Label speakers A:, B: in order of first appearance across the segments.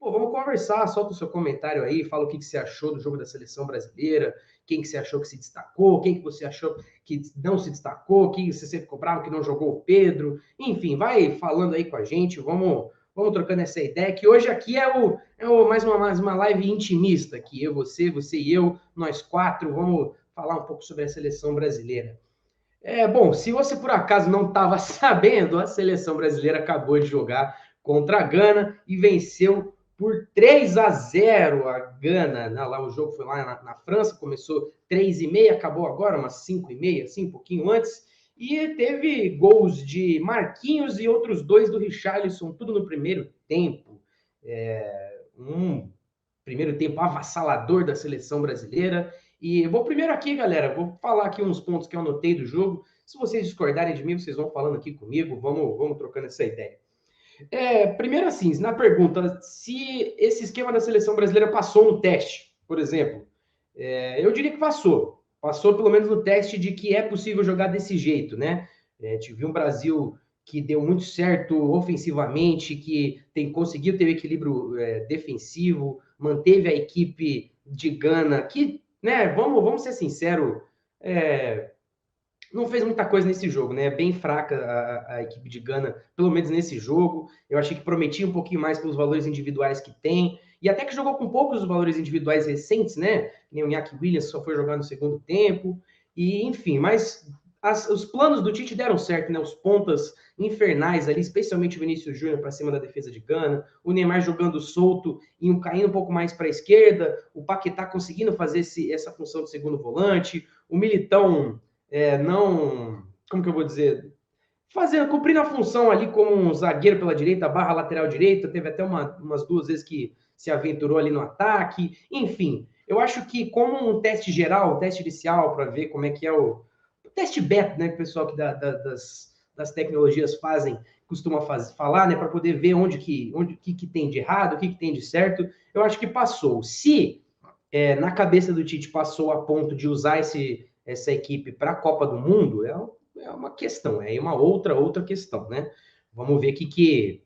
A: Pô, vamos conversar, solta o seu comentário aí, fala o que você achou do jogo da seleção brasileira, quem que você achou que se destacou, quem que você achou que não se destacou, quem você ficou bravo que não jogou o Pedro, enfim, vai falando aí com a gente, vamos trocando essa ideia, que hoje aqui mais uma live intimista aqui, você e eu, nós quatro, vamos falar um pouco sobre a seleção brasileira. Bom, se você por acaso não estava sabendo, a seleção brasileira acabou de jogar contra a Gana e venceu por 3-0 a Gana. Lá, o jogo foi lá na França, começou 3h30, acabou agora umas 5h30, assim, um pouquinho antes. E teve gols de Marquinhos e outros dois do Richarlison, tudo no primeiro tempo. Um primeiro tempo avassalador da seleção brasileira. E vou primeiro aqui, galera, vou falar aqui uns pontos que eu anotei do jogo. Se vocês discordarem de mim, vocês vão falando aqui comigo, vamos trocando essa ideia. Primeiro assim, na pergunta, se esse esquema da seleção brasileira passou no teste, por exemplo, eu diria que passou. Passou pelo menos no teste de que é possível jogar desse jeito, né? A gente viu um Brasil que deu muito certo ofensivamente, que conseguiu ter o equilíbrio defensivo, manteve a equipe de Gana, que, né, vamos ser sinceros, não fez muita coisa nesse jogo, né? Bem fraca a equipe de Gana, pelo menos nesse jogo. Eu achei que prometia um pouquinho mais pelos valores individuais que tem. E até que jogou com poucos valores individuais recentes, né? Nem o Iñaki Williams só foi jogar no segundo tempo. E, enfim, mas os planos do Tite deram certo, né? Os pontas infernais ali, especialmente o Vinícius Júnior para cima da defesa de Gana, o Neymar jogando solto e caindo um pouco mais para a esquerda, o Paquetá conseguindo fazer essa função de segundo volante, o Militão não, como que eu vou dizer, cumprindo a função ali como um zagueiro pela direita, barra lateral direita, teve até umas duas vezes que se aventurou ali no ataque, enfim, eu acho que como um teste geral, um teste inicial para ver como é que é o teste beta, né, que o pessoal que das tecnologias costuma falar, né, para poder ver onde que tem de errado, o que tem de certo, eu acho que passou. Se na cabeça do Tite passou a ponto de usar essa equipe para a Copa do Mundo, é uma questão, é uma outra questão, né? Vamos ver o que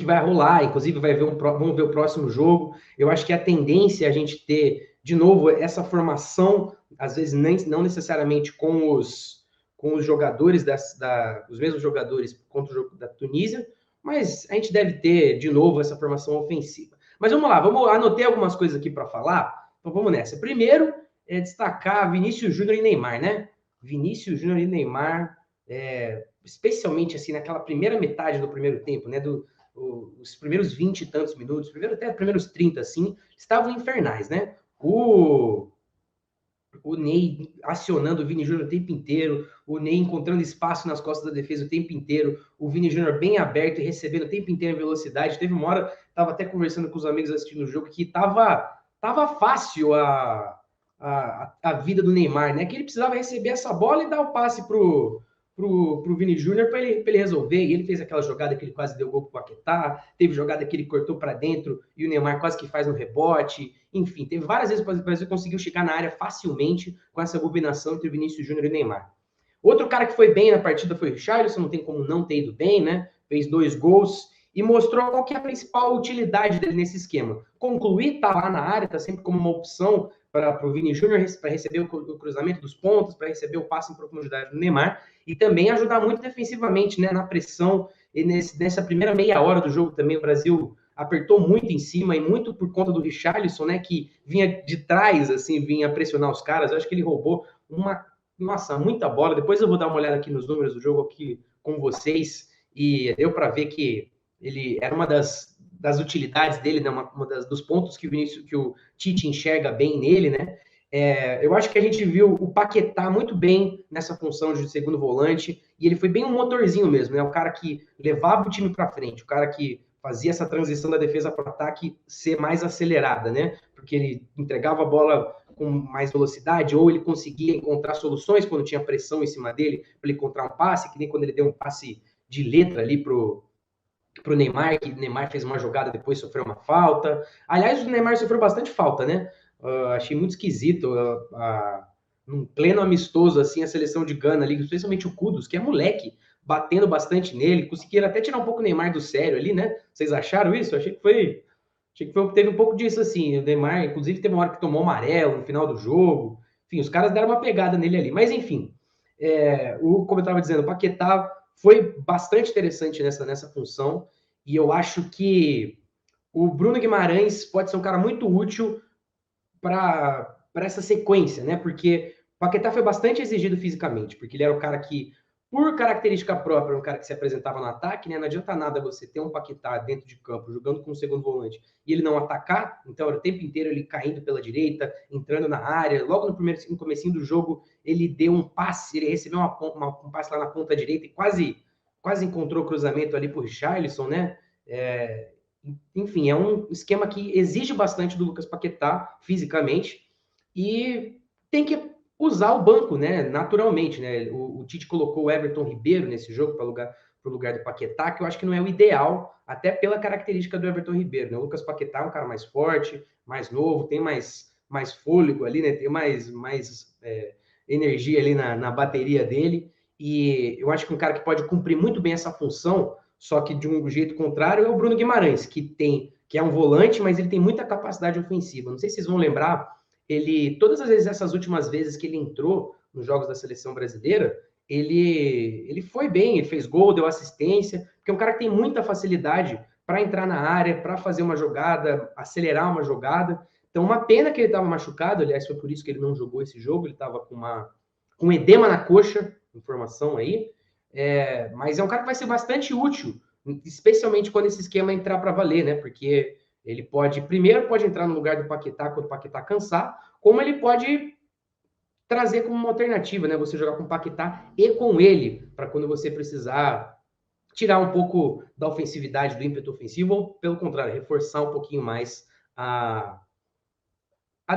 A: vai rolar, inclusive vamos ver o próximo jogo. Eu acho que a tendência é a gente ter, de novo, essa formação, às vezes não necessariamente com os jogadores, os mesmos jogadores contra o jogo da Tunísia, mas a gente deve ter, de novo, essa formação ofensiva. Mas vamos lá, anotei algumas coisas aqui para falar, então vamos nessa. Primeiro, destacar Vinícius Júnior e Neymar, né? Vinícius Júnior e Neymar, especialmente assim naquela primeira metade do primeiro tempo, né? Os primeiros 20 e tantos minutos, até os primeiros 30, assim, estavam infernais, né? O Ney acionando o Vini Júnior o tempo inteiro, o Ney encontrando espaço nas costas da defesa o tempo inteiro, o Vini Júnior bem aberto e recebendo o tempo inteiro em velocidade. Teve uma hora, estava até conversando com os amigos assistindo o jogo, que tava fácil a vida do Neymar, né? Que ele precisava receber essa bola e dar o passe pro Vini Júnior para ele resolver. E ele fez aquela jogada que ele quase deu gol pro Paquetá, teve jogada que ele cortou para dentro e o Neymar quase que faz um rebote. Enfim, teve várias vezes que o Brasil conseguiu chegar na área facilmente com essa combinação entre o Vinícius Júnior e o Neymar. Outro cara que foi bem na partida foi o Richarlison, não tem como não ter ido bem, né? Fez 2 gols e mostrou qual que é a principal utilidade dele nesse esquema. Concluir, tá lá na área, tá sempre como uma opção para o Vini Júnior, para receber o cruzamento dos pontos, para receber o passe em profundidade do Neymar, e também ajudar muito defensivamente, né, na pressão. E nessa primeira meia hora do jogo também o Brasil apertou muito em cima, e muito por conta do Richarlison, né, que vinha de trás, assim, vinha pressionar os caras. Eu acho que ele roubou muita bola. Depois eu vou dar uma olhada aqui nos números do jogo aqui com vocês, e deu para ver que ele era uma das utilidades dele, né, dos pontos que o Tite enxerga bem nele, né? Eu acho que a gente viu o Paquetá muito bem nessa função de segundo volante, e ele foi bem um motorzinho mesmo, né? O cara que levava o time para frente, o cara que fazia essa transição da defesa para o ataque ser mais acelerada, né? Porque ele entregava a bola com mais velocidade, ou ele conseguia encontrar soluções quando tinha pressão em cima dele, para ele encontrar um passe, que nem quando ele deu um passe de letra ali pro Neymar, que o Neymar fez uma jogada, depois sofreu uma falta. Aliás, o Neymar sofreu bastante falta, né? Achei muito esquisito, num pleno amistoso, assim, a seleção de Gana ali, especialmente o Kudus, que é moleque, batendo bastante nele, conseguiram até tirar um pouco o Neymar do sério ali, né? Vocês acharam isso? Eu achei que foi Achei que teve um pouco disso, assim. O Neymar, inclusive, teve uma hora que tomou amarelo no final do jogo. Enfim, os caras deram uma pegada nele ali. Mas, enfim, como eu estava dizendo, o Paquetá foi bastante interessante nessa função. E eu acho que o Bruno Guimarães pode ser um cara muito útil para essa sequência, né? Porque o Paquetá foi bastante exigido fisicamente, porque ele era o cara que, por característica própria, um cara que se apresentava no ataque, né? Não adianta nada você ter um Paquetá dentro de campo, jogando com o segundo volante, e ele não atacar, então era o tempo inteiro ele caindo pela direita, entrando na área. Logo no comecinho do jogo, ele deu um passe, ele recebeu um passe lá na ponta direita e quase encontrou o cruzamento ali por Richarlison, né? Enfim, é um esquema que exige bastante do Lucas Paquetá fisicamente e tem que usar o banco, né? Naturalmente, né? O Tite colocou o Everton Ribeiro nesse jogo para o lugar do Paquetá, que eu acho que não é o ideal, até pela característica do Everton Ribeiro, né? O Lucas Paquetá é um cara mais forte, mais novo, tem mais fôlego ali, né? Tem mais energia ali na bateria dele. E eu acho que um cara que pode cumprir muito bem essa função, só que de um jeito contrário, é o Bruno Guimarães, que é um volante, mas ele tem muita capacidade ofensiva. Não sei se vocês vão lembrar, todas as vezes, essas últimas vezes que ele entrou nos jogos da seleção brasileira, ele foi bem, ele fez gol, deu assistência, porque é um cara que tem muita facilidade para entrar na área, para fazer uma jogada, acelerar uma jogada. Então, uma pena que ele estava machucado, aliás, foi por isso que ele não jogou esse jogo, ele estava com edema na coxa, informação aí, mas é um cara que vai ser bastante útil, especialmente quando esse esquema entrar para valer, né? Porque ele primeiro pode entrar no lugar do Paquetá quando o Paquetá cansar, como ele pode trazer como uma alternativa, né? Você jogar com o Paquetá e com ele, para quando você precisar tirar um pouco da ofensividade, do ímpeto ofensivo, ou pelo contrário, reforçar um pouquinho mais a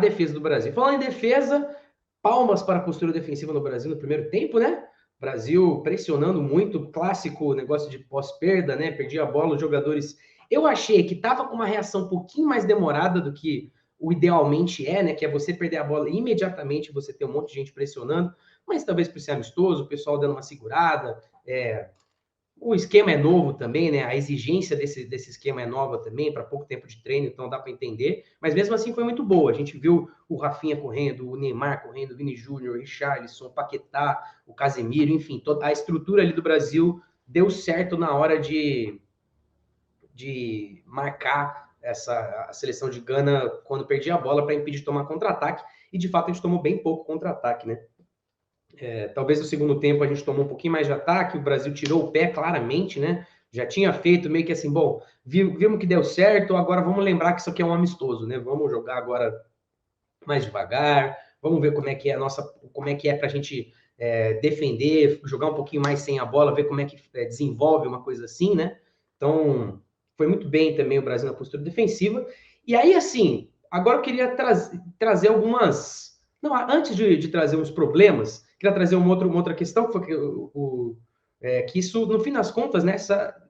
A: defesa do Brasil. Falando em defesa, palmas para a postura defensiva no Brasil no primeiro tempo, né? Brasil pressionando muito, clássico negócio de pós-perda, né? Perdia a bola, os jogadores. Eu achei que estava com uma reação um pouquinho mais demorada do que o idealmente é, né? Que é você perder a bola imediatamente, você ter um monte de gente pressionando, mas talvez por ser amistoso, o pessoal dando uma segurada. O esquema é novo também, né? A exigência desse esquema é nova também, para pouco tempo de treino, então dá para entender. Mas mesmo assim foi muito boa. A gente viu o Rafinha correndo, o Neymar correndo, o Vini Júnior, o Richarlison, o Paquetá, o Casemiro, enfim, toda a estrutura ali do Brasil deu certo na hora de marcar a seleção de Gana quando perdia a bola para impedir de tomar contra-ataque. E de fato a gente tomou bem pouco contra-ataque, né? Talvez no segundo tempo a gente tomou um pouquinho mais de ataque, o Brasil tirou o pé claramente, né? Já tinha feito meio que assim, bom, vimos que deu certo, agora vamos lembrar que isso aqui é um amistoso, né? Vamos jogar agora mais devagar, vamos ver como é que é como é que é para a gente defender, jogar um pouquinho mais sem a bola, ver como é que desenvolve uma coisa assim, né? Então, foi muito bem também o Brasil na postura defensiva. E aí, assim, agora eu queria trazer algumas. Não, antes de trazer uns problemas, queria trazer uma outra questão, que foi que isso, no fim das contas, né,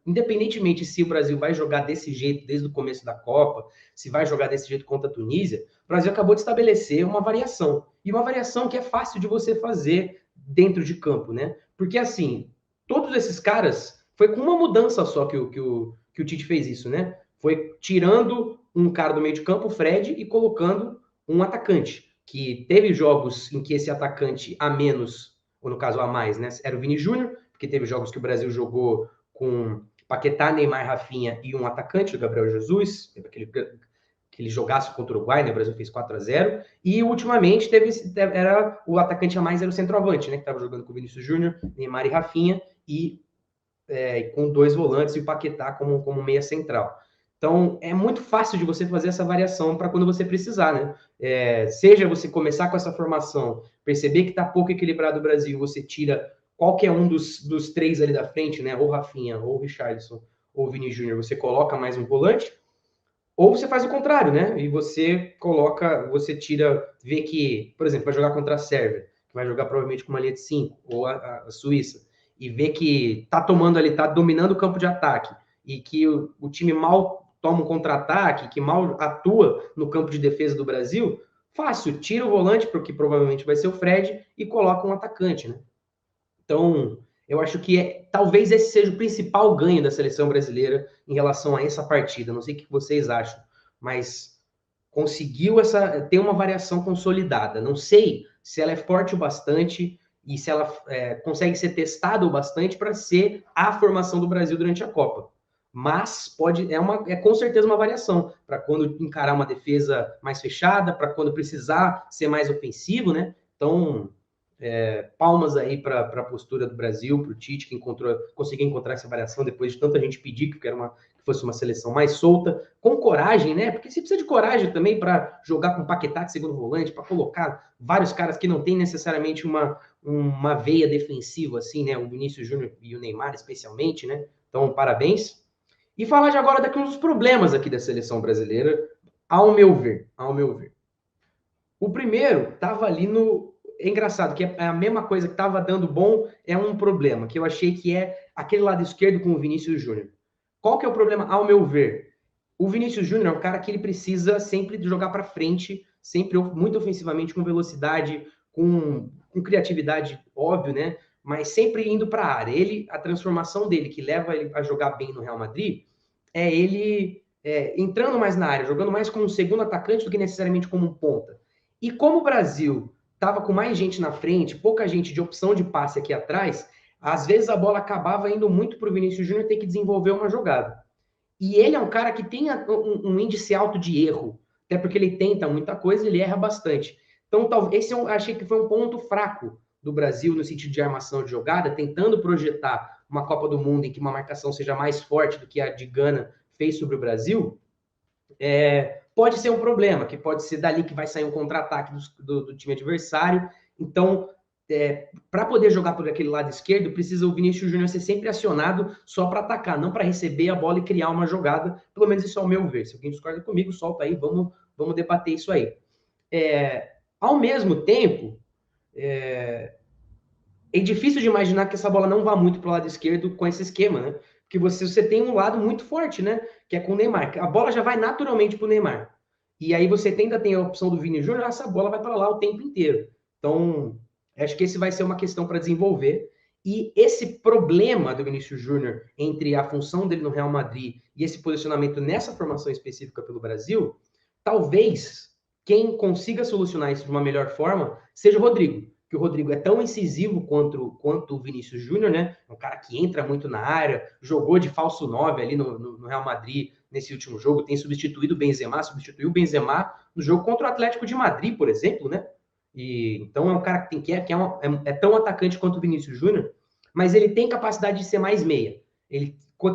A: independentemente se o Brasil vai jogar desse jeito desde o começo da Copa, se vai jogar desse jeito contra a Tunísia, o Brasil acabou de estabelecer uma variação. E uma variação que é fácil de você fazer dentro de campo, né? Porque, assim, todos esses caras, foi com uma mudança só que o Tite fez isso, né? Foi tirando um cara do meio de campo, o Fred, e colocando um atacante. Que teve jogos em que esse atacante a menos, ou no caso a mais, né? Era o Vini Júnior, porque teve jogos que o Brasil jogou com Paquetá, Neymar, Rafinha e um atacante, o Gabriel Jesus, aquele jogaço contra o Uruguai, né? O Brasil fez 4-0. E ultimamente era o atacante a mais, era o centroavante, né? Que estava jogando com o Vinícius Júnior, Neymar e Rafinha, e com dois volantes e o Paquetá como meia central. Então, é muito fácil de você fazer essa variação para quando você precisar, né? Seja você começar com essa formação, perceber que está pouco equilibrado o Brasil, você tira qualquer um dos três ali da frente, né? Ou Rafinha, ou Richarlison, ou Vini Júnior, você coloca mais um volante, ou você faz o contrário, né? E você tira, vê que, por exemplo, vai jogar contra a Sérvia, que vai jogar provavelmente com uma linha de 5, ou a Suíça, e vê que tá tomando ali, tá dominando o campo de ataque, e que o time mal toma um contra-ataque, que mal atua no campo de defesa do Brasil, fácil, tira o volante, porque provavelmente vai ser o Fred, e coloca um atacante, né? Então, eu acho que talvez esse seja o principal ganho da seleção brasileira em relação a essa partida. Não sei o que vocês acham, mas conseguiu ter uma variação consolidada. Não sei se ela é forte o bastante e se ela consegue ser testada o bastante para ser a formação do Brasil durante a Copa. Mas é com certeza uma variação para quando encarar uma defesa mais fechada, para quando precisar ser mais ofensivo, né? Então, palmas aí para a postura do Brasil, para o Tite, que conseguiu encontrar essa variação depois de tanta gente pedir que fosse uma seleção mais solta, com coragem, né? Porque você precisa de coragem também para jogar com Paquetá de segundo volante, para colocar vários caras que não têm necessariamente uma veia defensiva, assim, né? O Vinícius Júnior e o Neymar, especialmente, né? Então, parabéns. E falar de agora daqueles dos problemas aqui da seleção brasileira, ao meu ver. Ao meu ver. O primeiro estava ali no. É engraçado, que é a mesma coisa que estava dando bom, é um problema, que eu achei que é aquele lado esquerdo com o Vinícius Júnior. Qual que é o problema, ao meu ver? O Vinícius Júnior é um cara que ele precisa sempre jogar para frente, sempre muito ofensivamente, com velocidade, com criatividade, óbvio, né? Mas sempre indo para a área. A transformação dele, que leva ele a jogar bem no Real Madrid, é ele entrando mais na área, jogando mais como um segundo atacante do que necessariamente como um ponta. E como o Brasil estava com mais gente na frente, pouca gente de opção de passe aqui atrás, às vezes a bola acabava indo muito para o Vinícius Júnior ter que desenvolver uma jogada. E ele é um cara que tem um índice alto de erro, até porque ele tenta muita coisa e ele erra bastante. Então, talvez esse eu achei que foi um ponto fraco do Brasil no sentido de armação de jogada, tentando projetar uma Copa do Mundo em que uma marcação seja mais forte do que a de Gana fez sobre o Brasil. Pode ser um problema, que pode ser dali que vai sair um contra-ataque do time adversário. Então, para poder jogar por aquele lado esquerdo, precisa o Vinícius Júnior ser sempre acionado só para atacar, não para receber a bola e criar uma jogada. Pelo menos isso é o meu ver. Se alguém discorda comigo, solta aí, vamos debater isso aí. Ao mesmo tempo, é difícil de imaginar que essa bola não vá muito para o lado esquerdo com esse esquema, né? Porque você tem um lado muito forte, né? Que é com o Neymar. A bola já vai naturalmente para o Neymar. E aí você ainda tem a opção do Vini Júnior, essa bola vai para lá o tempo inteiro. Então, acho que esse vai ser uma questão para desenvolver. E esse problema do Vinícius Júnior entre a função dele no Real Madrid e esse posicionamento nessa formação específica pelo Brasil, talvez quem consiga solucionar isso de uma melhor forma seja o Rodrigo. Que o Rodrigo é tão incisivo quanto o Vinícius Júnior, né? É um cara que entra muito na área, jogou de falso 9 ali no Real Madrid nesse último jogo, tem substituiu o Benzema no jogo contra o Atlético de Madrid, por exemplo, né? E então é um cara que é tão atacante quanto o Vinícius Júnior, mas ele tem capacidade de ser mais meia.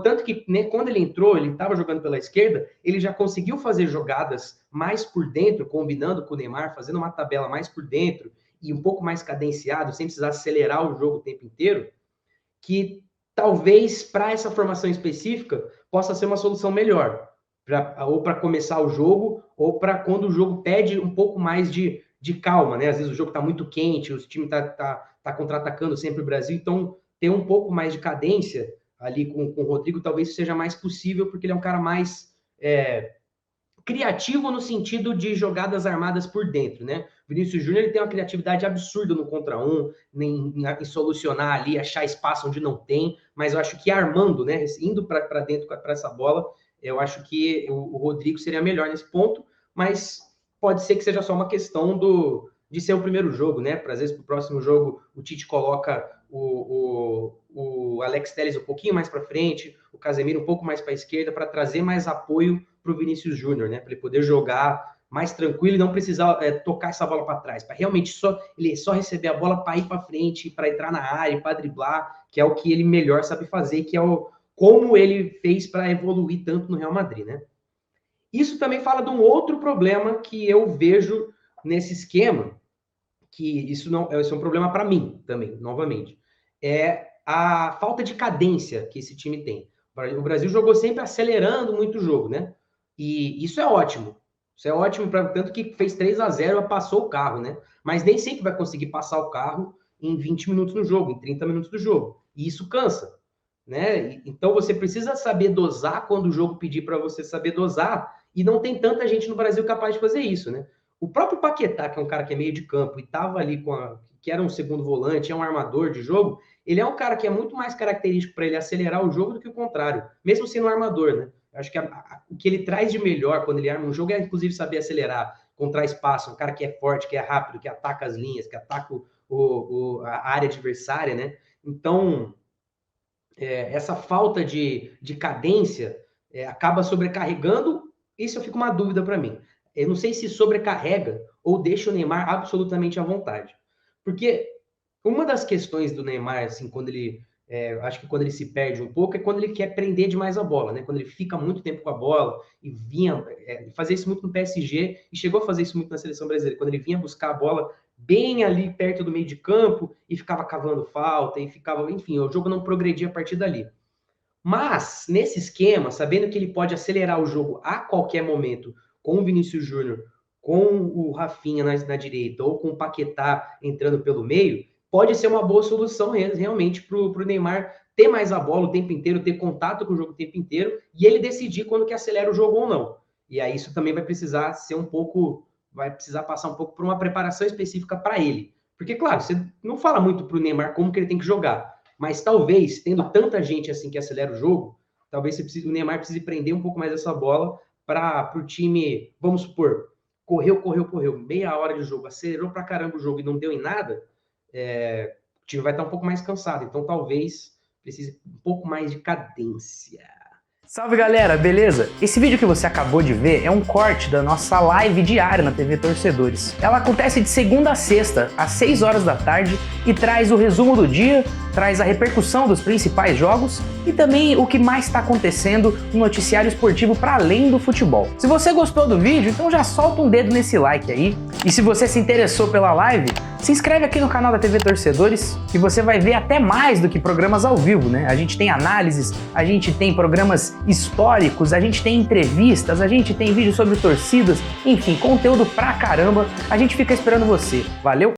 A: Tanto que, né, quando ele entrou, ele estava jogando pela esquerda, ele já conseguiu fazer jogadas mais por dentro, combinando com o Neymar, fazendo uma tabela mais por dentro e um pouco mais cadenciado, sem precisar acelerar o jogo o tempo inteiro, que talvez para essa formação específica possa ser uma solução melhor, ou para começar o jogo, ou para quando o jogo pede um pouco mais de calma, né? Às vezes o jogo está muito quente, o time tá contra-atacando sempre o Brasil, então ter um pouco mais de cadência ali com o Rodrigo talvez seja mais possível, porque ele é um cara mais criativo no sentido de jogadas armadas por dentro, né? O Vinícius Júnior ele tem uma criatividade absurda no contra um, em solucionar ali, achar espaço onde não tem, mas eu acho que armando, né, indo para dentro para essa bola, eu acho que o Rodrigo seria melhor nesse ponto, mas pode ser que seja só uma questão de ser o primeiro jogo, né? Às vezes, para o próximo jogo, o Tite coloca o Alex Telles um pouquinho mais para frente, o Casemiro um pouco mais para a esquerda, para trazer mais apoio para o Vinícius Júnior, né? Para ele poder jogar mais tranquilo e não precisar tocar essa bola para trás, para realmente ele só receber a bola para ir para frente, para entrar na área, para driblar, que é o que ele melhor sabe fazer, que é como ele fez para evoluir tanto no Real Madrid, né? Isso também fala de um outro problema que eu vejo nesse esquema, que isso é um problema para mim também, novamente, é a falta de cadência que esse time tem. O Brasil jogou sempre acelerando muito o jogo, né? E isso é ótimo. Isso é ótimo, tanto que fez 3-0, passou o carro, né? Mas nem sempre vai conseguir passar o carro em 20 minutos no jogo, em 30 minutos do jogo. E isso cansa, né? Então você precisa saber dosar quando o jogo pedir para você saber dosar, e não tem tanta gente no Brasil capaz de fazer isso, né? O próprio Paquetá, que é um cara que é meio de campo e estava ali que era um segundo volante, é um armador de jogo, ele é um cara que é muito mais característico para ele acelerar o jogo do que o contrário, mesmo sendo um armador, né? Acho que o que ele traz de melhor quando ele arma um jogo é, inclusive, saber acelerar, encontrar espaço, um cara que é forte, que é rápido, que ataca as linhas, que ataca a área adversária, né? Então, essa falta de cadência acaba sobrecarregando. Isso fica uma dúvida para mim. Eu não sei se sobrecarrega ou deixa o Neymar absolutamente à vontade. Porque uma das questões do Neymar, assim, quando ele acho que quando ele se perde um pouco, é quando ele quer prender demais a bola, né? Quando ele fica muito tempo com a bola e vinha fazer isso muito no PSG e chegou a fazer isso muito na seleção brasileira, quando ele vinha buscar a bola bem ali perto do meio de campo e ficava cavando falta e ficava, enfim, o jogo não progredia a partir dali. Mas, nesse esquema, sabendo que ele pode acelerar o jogo a qualquer momento com o Vinícius Júnior, com o Rafinha na direita ou com o Paquetá entrando pelo meio, pode ser uma boa solução realmente para o Neymar ter mais a bola o tempo inteiro, ter contato com o jogo o tempo inteiro e ele decidir quando que acelera o jogo ou não. E aí isso também vai precisar ser vai precisar passar um pouco por uma preparação específica para ele. Porque, claro, você não fala muito para o Neymar como que ele tem que jogar, mas talvez, tendo tanta gente assim que acelera o jogo, talvez o Neymar precise prender um pouco mais essa bola para o time, vamos supor, correu, meia hora de jogo, acelerou pra caramba o jogo e não deu em nada, o time vai estar um pouco mais cansado. Então, talvez precise um pouco mais de cadência.
B: Salve galera, beleza? Esse vídeo que você acabou de ver é um corte da nossa live diária na TV Torcedores. Ela acontece de segunda a sexta, às 6 horas da tarde, e traz o resumo do dia, traz a repercussão dos principais jogos e também o que mais está acontecendo no noticiário esportivo para além do futebol. Se você gostou do vídeo, então já solta um dedo nesse like aí. E se você se interessou pela live, se inscreve aqui no canal da TV Torcedores, que você vai ver até mais do que programas ao vivo, né? A gente tem análises, a gente tem programas históricos, a gente tem entrevistas, a gente tem vídeos sobre torcidas, enfim, conteúdo pra caramba. A gente fica esperando você. Valeu!